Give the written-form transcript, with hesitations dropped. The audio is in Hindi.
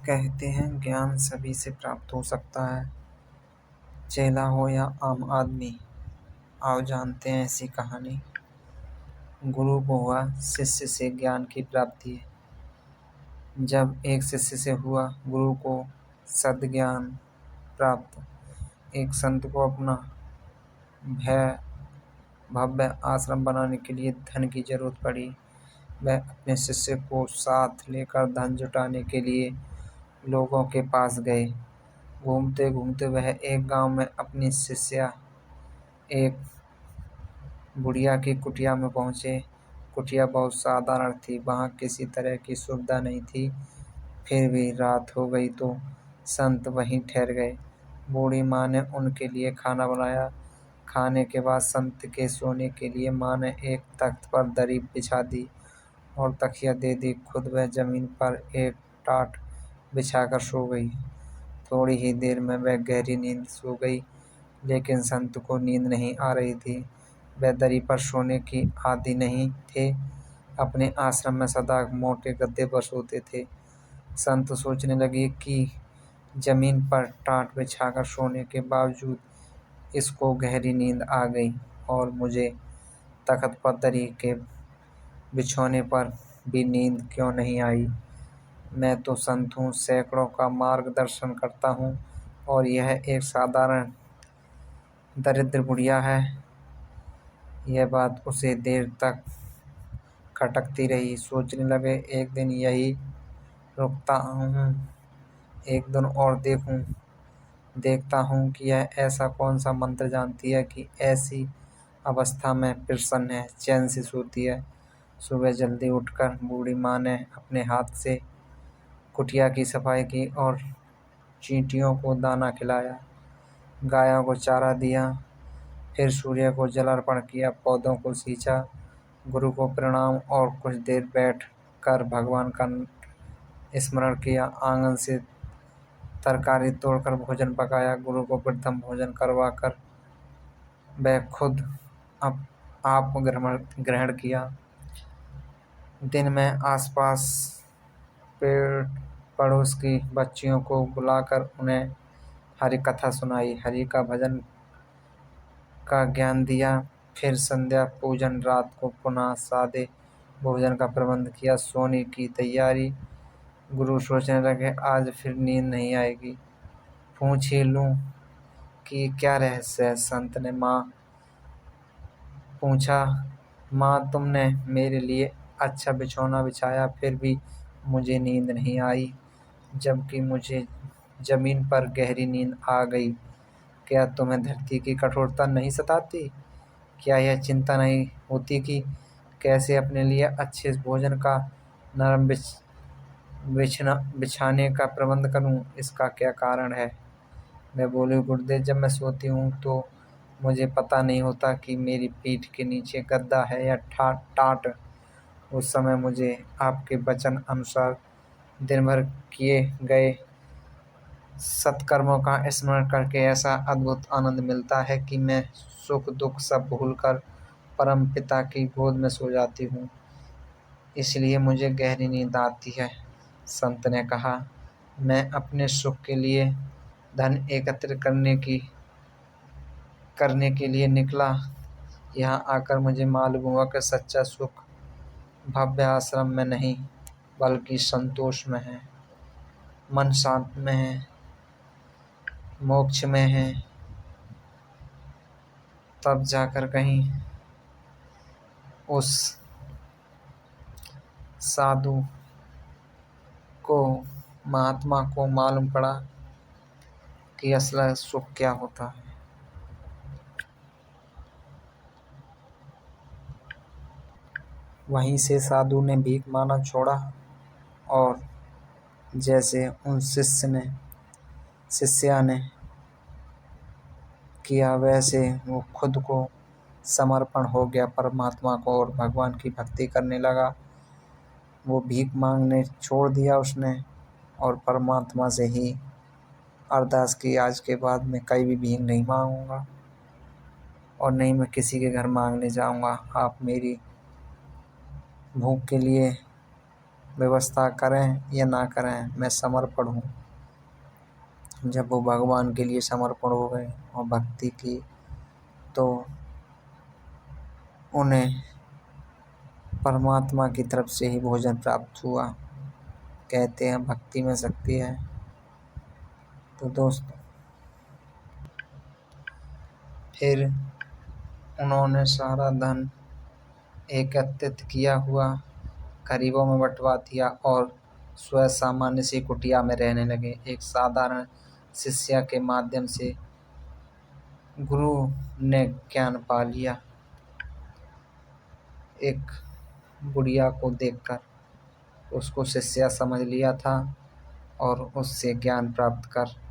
कहते हैं ज्ञान सभी से प्राप्त हो सकता है, चेला हो या आम आदमी। आओ जानते हैं ऐसी कहानी। गुरु को हुआ शिष्य से ज्ञान की प्राप्ति। जब एक शिष्य से हुआ गुरु को सद्ज्ञान प्राप्त, एक संत को अपना भव्य आश्रम बनाने के लिए धन की जरूरत पड़ी। वह अपने शिष्य को साथ लेकर धन जुटाने के लिए लोगों के पास गए। घूमते घूमते वह एक गांव में अपनी शिष्या एक बुढ़िया की कुटिया में पहुंचे। कुटिया बहुत साधारण थी, वहां किसी तरह की सुविधा नहीं थी। फिर भी रात हो गई तो संत वहीं ठहर गए। बूढ़ी माँ ने उनके लिए खाना बनाया। खाने के बाद संत के सोने के लिए माँ ने एक तख्त पर दरी बिछा दी और तकिया दे दी। खुद वह जमीन पर एक टाट बिछाकर सो गई। थोड़ी ही देर में वह गहरी नींद सो गई, लेकिन संत को नींद नहीं आ रही थी। वह दरी पर सोने की आदी नहीं थे, अपने आश्रम में सदा मोटे गद्दे पर सोते थे। संत सोचने लगे कि जमीन पर टाट बिछाकर सोने के बावजूद इसको गहरी नींद आ गई और मुझे तख्त पर दरी के बिछौने पर भी नींद क्यों नहीं आई। मैं तो संत हूँ, सैकड़ों का मार्गदर्शन करता हूँ और यह एक साधारण दरिद्र बुढ़िया है। यह बात उसे देर तक खटकती रही। सोचने लगे एक दिन यही रुकता हूँ, एक दिन और देखता हूँ कि यह ऐसा कौन सा मंत्र जानती है कि ऐसी अवस्था में प्रसन्न है, चैन से सोती है। सुबह जल्दी उठकर बूढ़ी माँ ने अपने हाथ से कुटिया की सफाई की और चींटियों को दाना खिलाया, गायों को चारा दिया। फिर सूर्य को जल अर्पण किया, पौधों को सींचा, गुरु को प्रणाम और कुछ देर बैठ कर भगवान का स्मरण किया। आंगन से तरकारी तोड़कर भोजन पकाया। गुरु को प्रथम भोजन करवा कर वह खुद आप ग्रहण किया। दिन में आसपास पेड़ पड़ोस की बच्चियों को बुलाकर उन्हें हरि कथा सुनाई, हरि का भजन का ज्ञान दिया। फिर संध्या पूजन, रात को पुनः सादे भोजन का प्रबंध किया। सोने की तैयारी। गुरु सोचने लगे आज फिर नींद नहीं आएगी, पूछ ही लूं कि क्या रहस्य है। संत ने पूछा, माँ तुमने मेरे लिए अच्छा बिछौना बिछाया, फिर भी मुझे नींद नहीं आई, जबकि मुझे जमीन पर गहरी नींद आ गई। क्या तुम्हें धरती की कठोरता नहीं सताती? क्या यह चिंता नहीं होती कि कैसे अपने लिए अच्छे भोजन का नरम बिछाने का प्रबंध करूं? इसका क्या कारण है? मैं बोली, गुरुदेव जब मैं सोती हूँ तो मुझे पता नहीं होता कि मेरी पीठ के नीचे गद्दा है या टाट। उस समय मुझे आपके वचन अनुसार दिन भर किए गए सत्कर्मों का स्मरण करके ऐसा अद्भुत आनंद मिलता है कि मैं सुख दुख सब भूलकर परम पिता की गोद में सो जाती हूँ। इसलिए मुझे गहरी नींद आती है। संत ने कहा, मैं अपने सुख के लिए धन एकत्र करने के लिए निकला। यहाँ आकर मुझे मालूम हुआ कि सच्चा सुख भव्य आश्रम में नहीं बल्कि संतोष में है, मन शांत में है, मोक्ष में है। तब जाकर कहीं उस साधु को, महात्मा को मालूम पड़ा कि असली सुख क्या होता है। वहीं से साधु ने भीख मांगना छोड़ा और जैसे उन शिष्या ने किया वैसे वो खुद को समर्पण हो गया परमात्मा को और भगवान की भक्ति करने लगा। वो भीख मांगने छोड़ दिया उसने और परमात्मा से ही अरदास की, आज के बाद मैं कहीं भी भीख नहीं मांगूंगा और नहीं मैं किसी के घर मांगने जाऊंगा। आप मेरी भूख के लिए व्यवस्था करें या ना करें, मैं समर्पण हूँ। जब वो भगवान के लिए समर्पण हो गए और भक्ति की, तो उन्हें परमात्मा की तरफ से ही भोजन प्राप्त हुआ। कहते हैं भक्ति में शक्ति है। तो दोस्तों, फिर उन्होंने सारा धन एकत्रित किया हुआ गरीबों में बंटवा दिया और स्वयं सामान्य सी कुटिया में रहने लगे। एक साधारण शिष्य के माध्यम से गुरु ने ज्ञान पा लिया। एक बुढ़िया को देखकर उसको शिष्य समझ लिया था और उससे ज्ञान प्राप्त कर